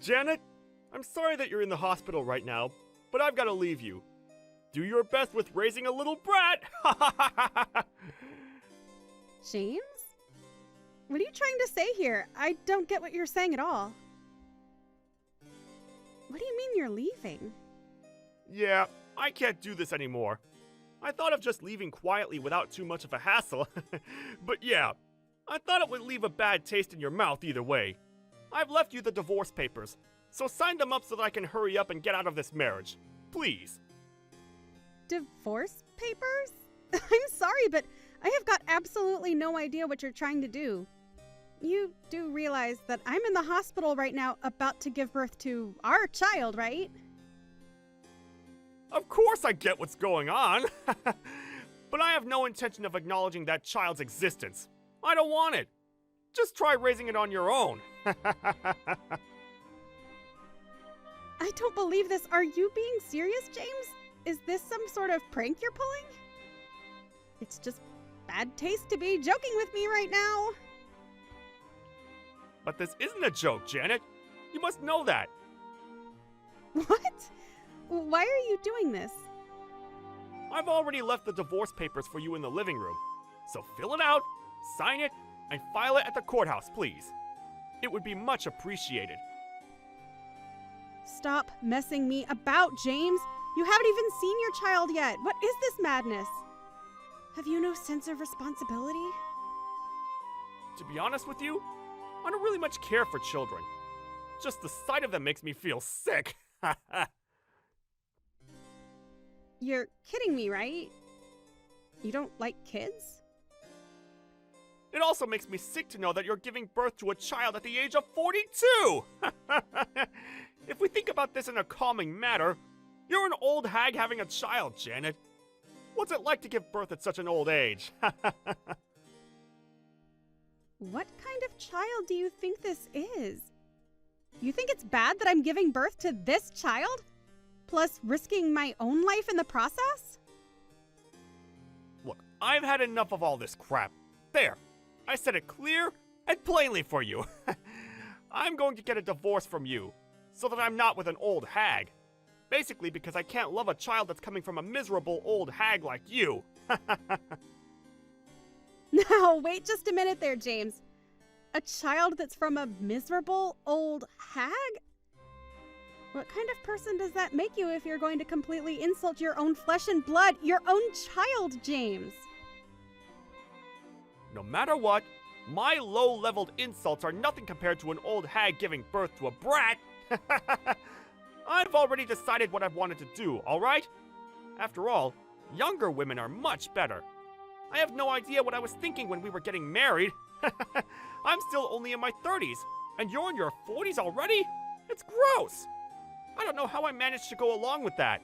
Janet, I'm sorry that you're in the hospital right now, but I've got to leave you. Do your best with raising a little brat! James? What are you trying to say here? I don't get what you're saying at all. What do you mean you're leaving? Yeah, I can't do this anymore. I thought of just leaving quietly without too much of a hassle. But yeah, I thought it would leave a bad taste in your mouth either way. I've left you the divorce papers, so sign them up so that I can hurry up and get out of this marriage. Please. Divorce papers? I'm sorry, but I have got absolutely no idea what you're trying to do. You do realize that I'm in the hospital right now about to give birth to our child, right? Of course I get what's going on. But I have no intention of acknowledging that child's existence. I don't want it. Just try raising it on your own. I don't believe this. Are you being serious, James? Is this some sort of prank you're pulling? It's just bad taste to be joking with me right now. But this isn't a joke, Janet. You must know that. What? Why are you doing this? I've already left the divorce papers for you in the living room. So fill it out, sign it, and file it at the courthouse, please. It would be much appreciated. Stop messing me about, James. You haven't even seen your child yet. What is this madness? Have you no sense of responsibility? To be honest with you, I don't really much care for children. Just the sight of them makes me feel sick. You're kidding me, right? You don't like kids? It also makes me sick to know that you're giving birth to a child at the age of 42! If we think about this in a calming manner, you're an old hag having a child, Janet. What's it like to give birth at such an old age? What kind of child do you think this is? You think it's bad that I'm giving birth to this child? Plus risking my own life in the process? Look, I've had enough of all this crap. There, I said it clear and plainly for you. I'm going to get a divorce from you, so that I'm not with an old hag. Basically because I can't love a child that's coming from a miserable old hag like you. Now, wait just a minute there, James. A child that's from a miserable old hag? What kind of person does that make you if you're going to completely insult your own flesh and blood, your own child, James? No matter what, my low-leveled insults are nothing compared to an old hag giving birth to a brat. I've already decided what I've wanted to do, alright? After all, younger women are much better. I have no idea what I was thinking when we were getting married. I'm still only in my 30s, and you're in your 40s already? It's gross! I don't know how I managed to go along with that.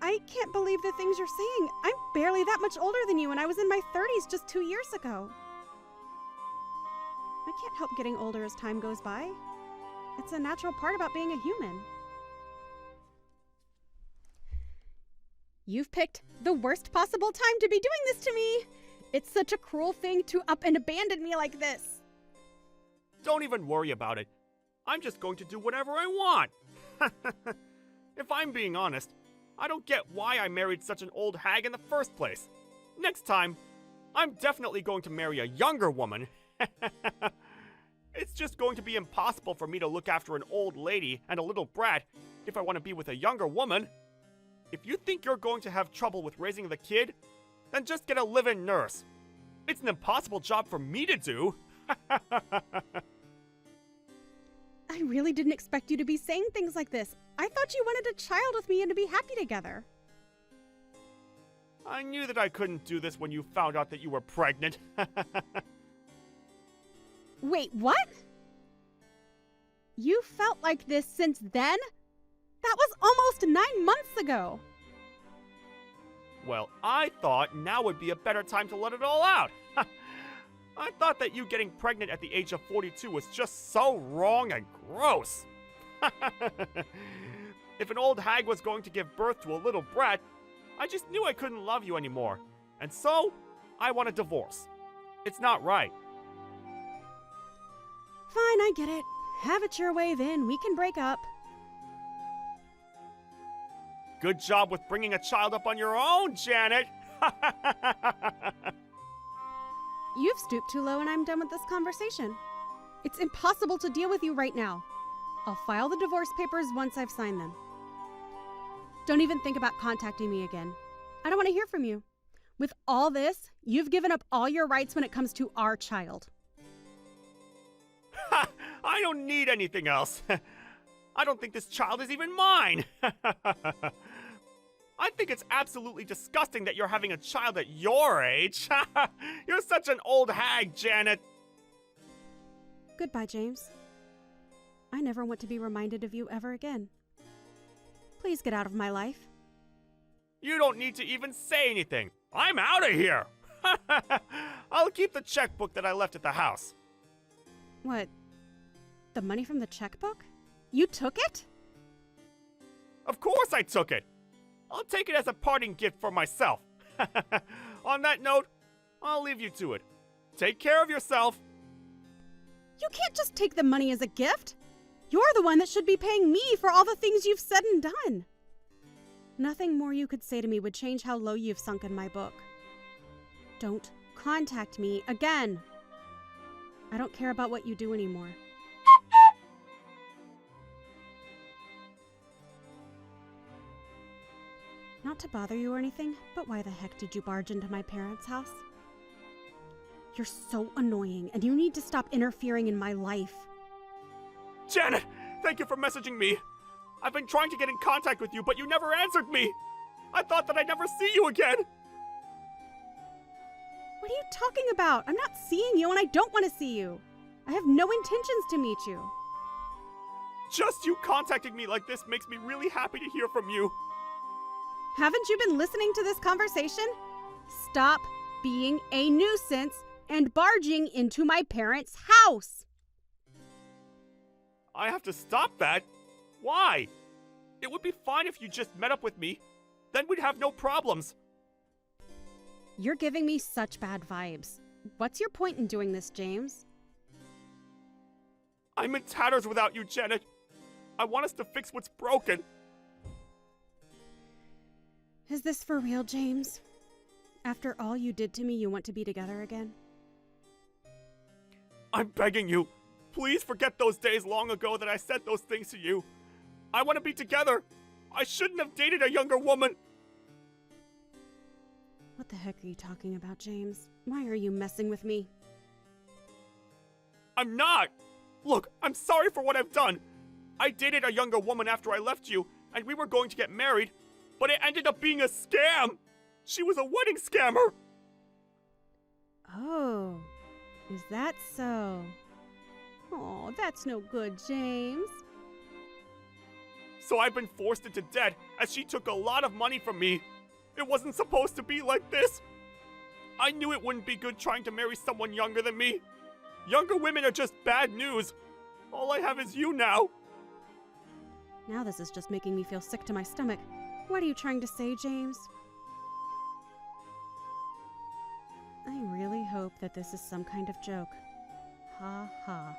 I can't believe the things you're saying. I'm barely that much older than you, and I was in my 30s just 2 years ago. I can't help getting older as time goes by. It's a natural part about being a human. You've picked the worst possible time to be doing this to me. It's such a cruel thing to up and abandon me like this. Don't even worry about it. I'm just going to do whatever I want. If I'm being honest, I don't get why I married such an old hag in the first place. Next time, I'm definitely going to marry a younger woman. It's just going to be impossible for me to look after an old lady and a little brat if I want to be with a younger woman. If you think you're going to have trouble with raising the kid, then just get a live-in nurse. It's an impossible job for me to do. I really didn't expect you to be saying things like this. I thought you wanted a child with me and to be happy together. I knew that I couldn't do this when you found out that you were pregnant. Wait, what? You felt like this since then? That was almost 9 months ago. Well, I thought now would be a better time to let it all out. I thought that you getting pregnant at the age of 42 was just so wrong and gross. If an old hag was going to give birth to a little brat, I just knew I couldn't love you anymore. And so, I want a divorce. It's not right. I get it. Have it your way then. We can break up. Good job with bringing a child up on your own, Janet! You've stooped too low and I'm done with this conversation. It's impossible to deal with you right now. I'll file the divorce papers once I've signed them. Don't even think about contacting me again. I don't want to hear from you. With all this, you've given up all your rights when it comes to our child. Ha! I don't need anything else. I don't think this child is even mine. I think it's absolutely disgusting that you're having a child at your age. You're such an old hag, Janet. Goodbye, James. I never want to be reminded of you ever again. Please get out of my life. You don't need to even say anything. I'm out of here. I'll keep the checkbook that I left at the house. What? The money from the checkbook? You took it? Of course I took it. I'll take it as a parting gift for myself. On that note, I'll leave you to it. Take care of yourself. You can't just take the money as a gift. You're the one that should be paying me for all the things you've said and done. Nothing more you could say to me would change how low you've sunk in my book. Don't contact me again. I don't care about what you do anymore. Not to bother you or anything, but why the heck did you barge into my parents' house? You're so annoying, and you need to stop interfering in my life. Janet, thank you for messaging me. I've been trying to get in contact with you, but you never answered me. I thought that I'd never see you again. What are you talking about? I'm not seeing you, and I don't want to see you. I have no intentions to meet you. Just you contacting me like this makes me really happy to hear from you. Haven't you been listening to this conversation? Stop being a nuisance and barging into my parents' house. I have to stop that? Why? It would be fine if you just met up with me. Then we'd have no problems. You're giving me such bad vibes. What's your point in doing this, James? I'm in tatters without you, Janet. I want us to fix what's broken. Is this for real, James? After all you did to me, you want to be together again? I'm begging you. Please forget those days long ago that I said those things to you. I want to be together. I shouldn't have dated a younger woman. What the heck are you talking about, James? Why are you messing with me? I'm not. Look, I'm sorry for what I've done. I dated a younger woman after I left you, and we were going to get married, but it ended up being a scam. She was a wedding scammer. Oh, is that so? Oh, that's no good, James. So I've been forced into debt as she took a lot of money from me. It wasn't supposed to be like this. I knew it wouldn't be good trying to marry someone younger than me. Younger women are just bad news. All I have is you now. Now this is just making me feel sick to my stomach. What are you trying to say, James? I really hope that this is some kind of joke. Ha ha.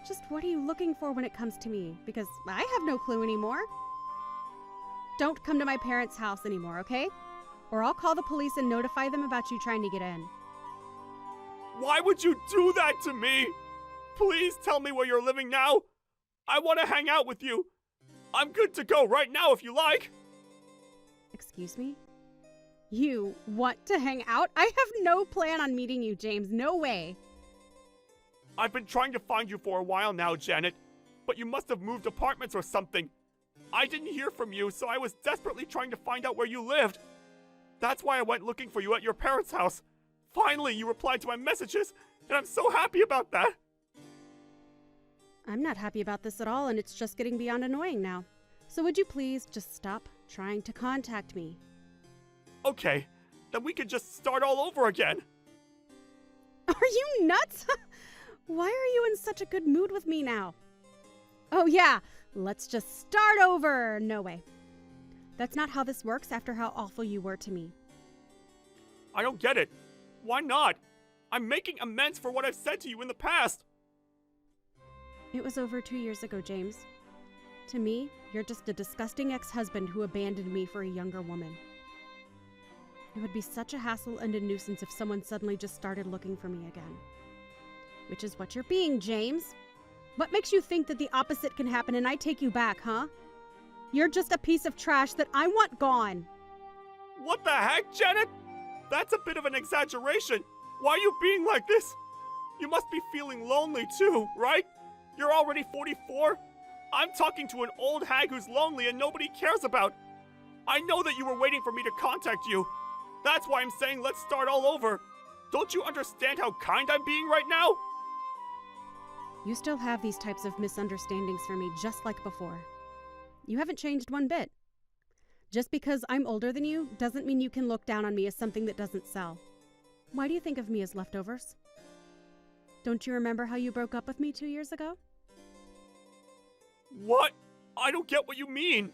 Just what are you looking for when it comes to me? Because I have no clue anymore. Don't come to my parents' house anymore, okay? Or I'll call the police and notify them about you trying to get in. Why would you do that to me? Please tell me where you're living now. I want to hang out with you. I'm good to go right now if you like. Excuse me? You want to hang out? I have no plan on meeting you, James. No way. I've been trying to find you for a while now, Janet, but you must have moved apartments or something. I didn't hear from you, so I was desperately trying to find out where you lived. That's why I went looking for you at your parents' house. Finally, you replied to my messages, and I'm so happy about that. I'm not happy about this at all, and it's just getting beyond annoying now. So would you please just stop trying to contact me? Okay, then we can just start all over again. Are you nuts? Why are you in such a good mood with me now? Oh yeah, let's just start over. No way. That's not how this works after how awful you were to me. I don't get it. Why not? I'm making amends for what I've said to you in the past. It was over 2 years ago, James. To me, you're just a disgusting ex-husband who abandoned me for a younger woman. It would be such a hassle and a nuisance if someone suddenly just started looking for me again. Which is what you're being, James. What makes you think that the opposite can happen and I take you back, huh? You're just a piece of trash that I want gone. What the heck, Janet? That's a bit of an exaggeration. Why are you being like this? You must be feeling lonely too, right? You're already 44? I'm talking to an old hag who's lonely and nobody cares about. I know that you were waiting for me to contact you. That's why I'm saying let's start all over. Don't you understand how kind I'm being right now? You still have these types of misunderstandings for me just like before. You haven't changed one bit. Just because I'm older than you doesn't mean you can look down on me as something that doesn't sell. Why do you think of me as leftovers? Don't you remember how you broke up with me 2 years ago? What? I don't get what you mean.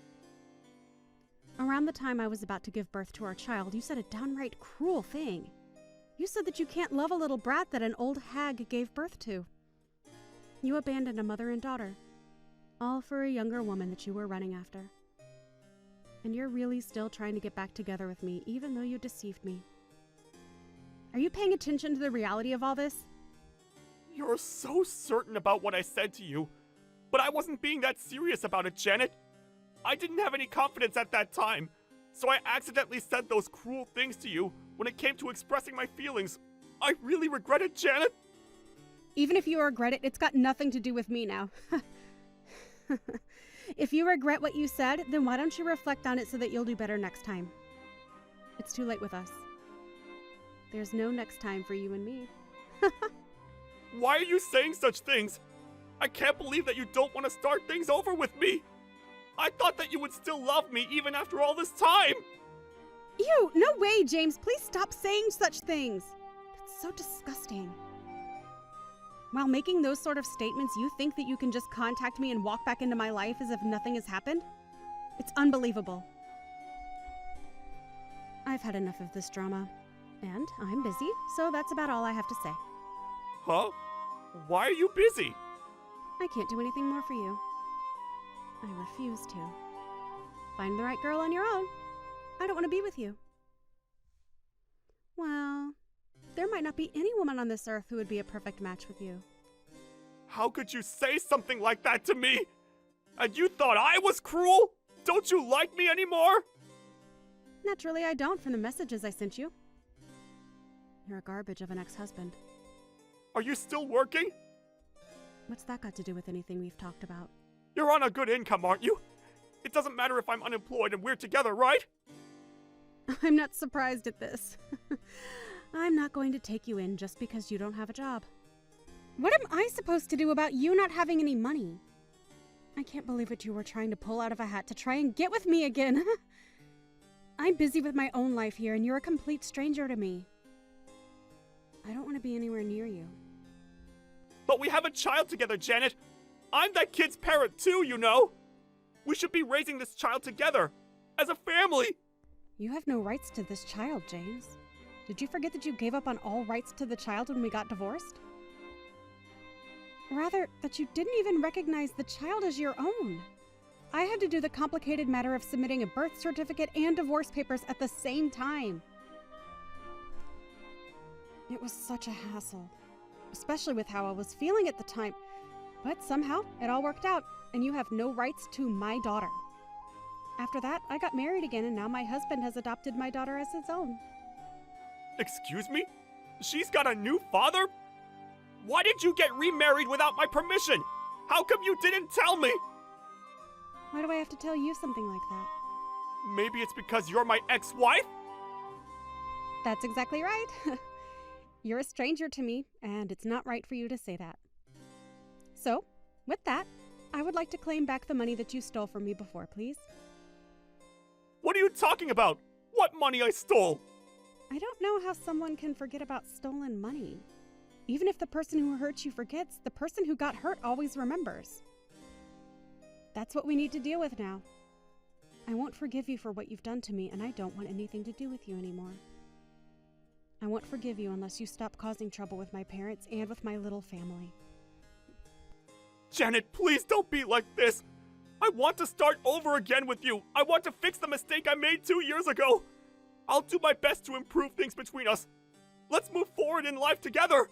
Around the time I was about to give birth to our child, you said a downright cruel thing. You said that you can't love a little brat that an old hag gave birth to. You abandoned a mother and daughter, all for a younger woman that you were running after. And you're really still trying to get back together with me, even though you deceived me. Are you paying attention to the reality of all this? You're so certain about what I said to you. But I wasn't being that serious about it, Janet. I didn't have any confidence at that time, so I accidentally said those cruel things to you when it came to expressing my feelings. I really regret it, Janet. Even if you regret it, it's got nothing to do with me now. If you regret what you said, then why don't you reflect on it so that you'll do better next time? It's too late with us. There's no next time for you and me. Why are you saying such things? I can't believe that you don't want to start things over with me. I thought that you would still love me even after all this time. Ew, no way, James. Please stop saying such things. That's so disgusting. While making those sort of statements, you think that you can just contact me and walk back into my life as if nothing has happened? It's unbelievable. I've had enough of this drama, and I'm busy, so that's about all I have to say. Huh? Why are you busy? I can't do anything more for you. I refuse to. Find the right girl on your own. I don't want to be with you. Well, there might not be any woman on this earth who would be a perfect match with you. How could you say something like that to me? And you thought I was cruel? Don't you like me anymore? Naturally, I don't from the messages I sent you. You're a garbage of an ex-husband. Are you still working? What's that got to do with anything we've talked about? You're on a good income, aren't you? It doesn't matter if I'm unemployed and we're together, right? I'm not surprised at this. I'm not going to take you in just because you don't have a job. What am I supposed to do about you not having any money? I can't believe what you were trying to pull out of a hat to try and get with me again. I'm busy with my own life here, and you're a complete stranger to me. I don't want to be anywhere near you. But we have a child together, Janet. I'm that kid's parent too, you know. We should be raising this child together, as a family. You have no rights to this child, James. Did you forget that you gave up on all rights to the child when we got divorced? Rather, that you didn't even recognize the child as your own. I had to do the complicated matter of submitting a birth certificate and divorce papers at the same time. It was such a hassle, especially with how I was feeling at the time. But somehow, it all worked out, and you have no rights to my daughter. After that, I got married again, and now my husband has adopted my daughter as his own. Excuse me? She's got a new father? Why did you get remarried without my permission? How come you didn't tell me? Why do I have to tell you something like that? Maybe it's because you're my ex-wife? That's exactly right. You're a stranger to me, and it's not right for you to say that. So, with that, I would like to claim back the money that you stole from me before, please. What are you talking about? What money I stole? I don't know how someone can forget about stolen money. Even if the person who hurt you forgets, the person who got hurt always remembers. That's what we need to deal with now. I won't forgive you for what you've done to me, and I don't want anything to do with you anymore. I won't forgive you unless you stop causing trouble with my parents and with my little family. Janet, please don't be like this. I want to start over again with you. I want to fix the mistake I made 2 years ago. I'll do my best to improve things between us. Let's move forward in life together.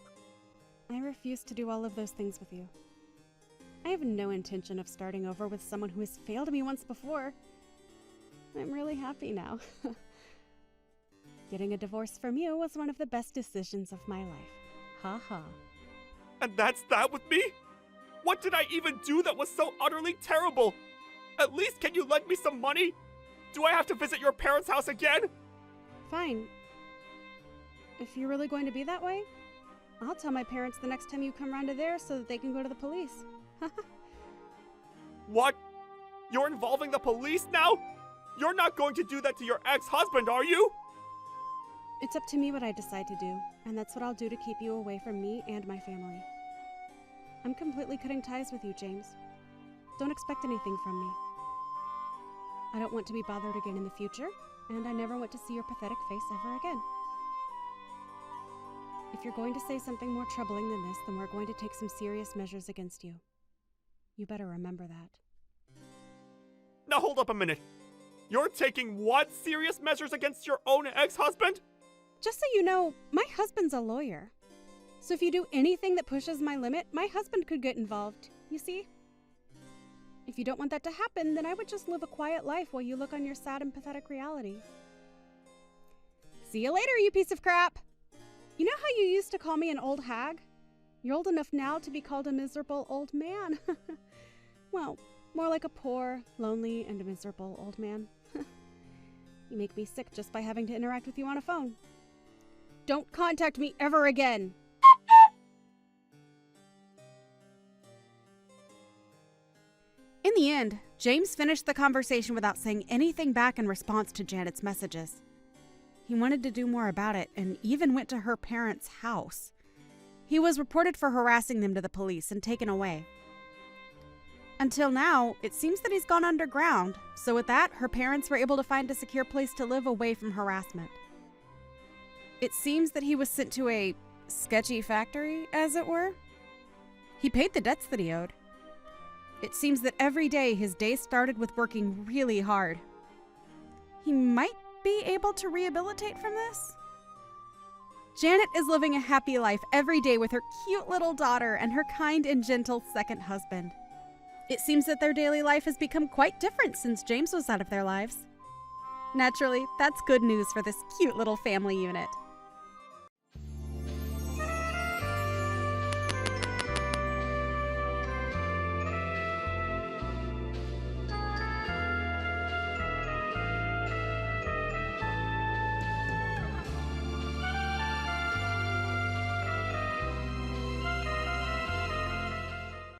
I refuse to do all of those things with you. I have no intention of starting over with someone who has failed me once before. I'm really happy now. Getting a divorce from you was one of the best decisions of my life. Ha ha. And that's that with me? What did I even do that was so utterly terrible? At least can you lend me some money? Do I have to visit your parents' house again? Fine. If you're really going to be that way, I'll tell my parents the next time you come round to there so that they can go to the police. What? You're involving the police now? You're not going to do that to your ex-husband, are you? It's up to me what I decide to do, and that's what I'll do to keep you away from me and my family. I'm completely cutting ties with you, James. Don't expect anything from me. I don't want to be bothered again in the future, and I never want to see your pathetic face ever again. If you're going to say something more troubling than this, then we're going to take some serious measures against you. You better remember that. Now hold up a minute. You're taking what serious measures against your own ex-husband? Just so you know, my husband's a lawyer. So if you do anything that pushes my limit, my husband could get involved, you see? If you don't want that to happen, then I would just live a quiet life while you look on your sad and pathetic reality. See you later, you piece of crap! You know how you used to call me an old hag? You're old enough now to be called a miserable old man. Well, more like a poor, lonely, and miserable old man. You make me sick just by having to interact with you on a phone. Don't contact me ever again! In the end, James finished the conversation without saying anything back in response to Janet's messages. He wanted to do more about it and even went to her parents' house. He was reported for harassing them to the police and taken away. Until now, it seems that he's gone underground, so with that, her parents were able to find a secure place to live away from harassment. It seems that he was sent to a sketchy factory, as it were. He paid the debts that he owed. It seems that every day his day started with working really hard. He might be able to rehabilitate from this? Janet is living a happy life every day with her cute little daughter and her kind and gentle second husband. It seems that their daily life has become quite different since James was out of their lives. Naturally, that's good news for this cute little family unit.